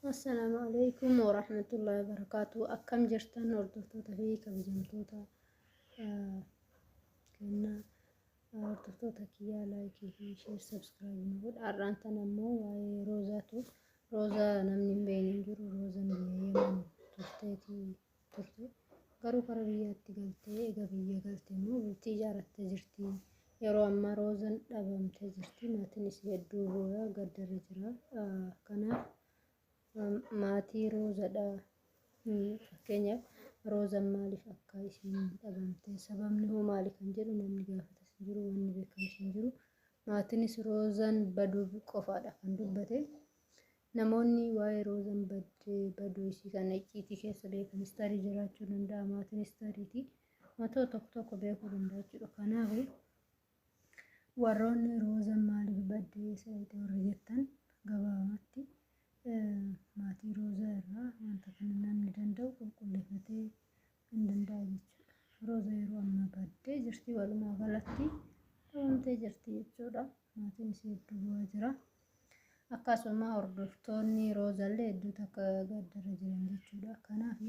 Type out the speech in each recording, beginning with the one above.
السلام عليكم ورحمة الله وبركاته. أكم جرتان هردفتوتا في كبجمتوتا كنا هردفتوتا كيا لايكي في شير سبسكرايب نقول أرانتا نمو واي روزاتو روزا نمني بين جرو روزا نبيا يمن ترتي قرو قربيات قلتي قبية قلتي مو بالتجارة تجرتي يرو أما روزا أبام تجرتي ما تنسي الدوبويا قدر جرا كنا maatii roozaadha. Fakkeenyaaf roozaan maaliif akka isheen dhabamte sababni hoo maali kan jedhu namni gaafatas hin jiru, wanni beekamus hin jiru. Maatiinis roozaan baduu qofaadha kan dubbate. Namoonni waa'ee roozaan baduu isii kana icciitii keessa beekanis tarii jiraachuu danda'a. Maatiinis tariitii matoo tokko beekuu danda'a jechuudha. Kanaafuu warroonni roozaan maaliif baddee sa'ite warra jettan gabaabumatti maatii roozaa irraa wanta kana namni danda'u qulqulleeffatee hin danda'a jechuudha. Roozaa yeroo ammaa baddee jirti, walumaa galatti dhabamtee jirti jechuudha. Maatiin isii hedduu bu'aa jira. Akkasuma hordoftoonni roozaallee hedduu takka gaddara jiran jechuudha. Kanaaf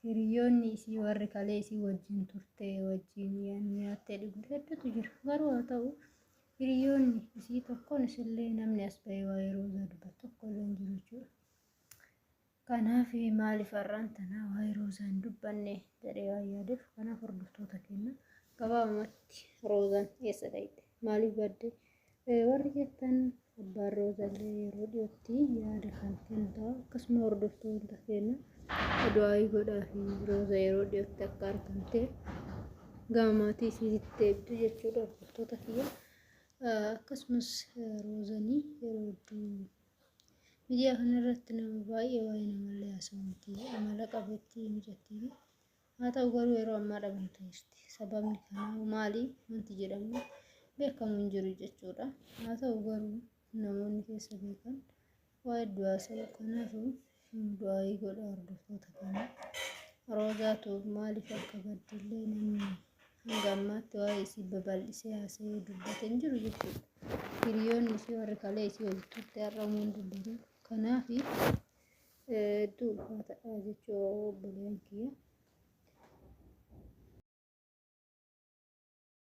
hiriyoonni isii warri kalee isii wajjin turte wajjin nyaattee dhugde hedduutu jira. Garuu haa ta'u hiriyoonni isii tokkoon isillee namni as ba'ee waa'ee roozaa dubbatu tokko illee hin jiru jechuudha. Kanaaf maaliif har'aan tanaa waa'ee roozaa hin dubbanne jedhee waan yaadeef kanaaf hordoftoota keenya gabaabumatti roozaan eessa dhaqxe maaliif badde warri jettan abbaan roozaallee yeroo dhiyootti yaada kan kennu akkasuma hordoftoota keenya du'aa godhaa fi roozaa yeroo dhiyootti akka argamte gama maatii isiitti eebdu jechuudha hordoftoota kiyya. Akkasumas roozanii yeroo hedduu miidiyaa kanarratti nama baay'ee waa'ee namallee haasa'amti amala qabeettii mijattii haa ta'u garuu yeroo ammaa dhabamtee jirti. Sababni kanaa maali wanti jedhamu beekamu hin jiru jechuudha. Haa ta'u garuu namoonni keessa beekan waa'ee du'aa isaa kanaafuu du'aa godha hordoftoota keenya. Roozaatu maaliif akka baddillee namni hanga ammaatti waa'ee isii babal'isee haasa'ee dubbate hin jiru jechuudha. Hiriyoonni isii warri kalee isii walitti turte har'amuu hin dubbatu. Kanaaf hedduu ulfaataadha jechuudha obboleeyyan kiyya.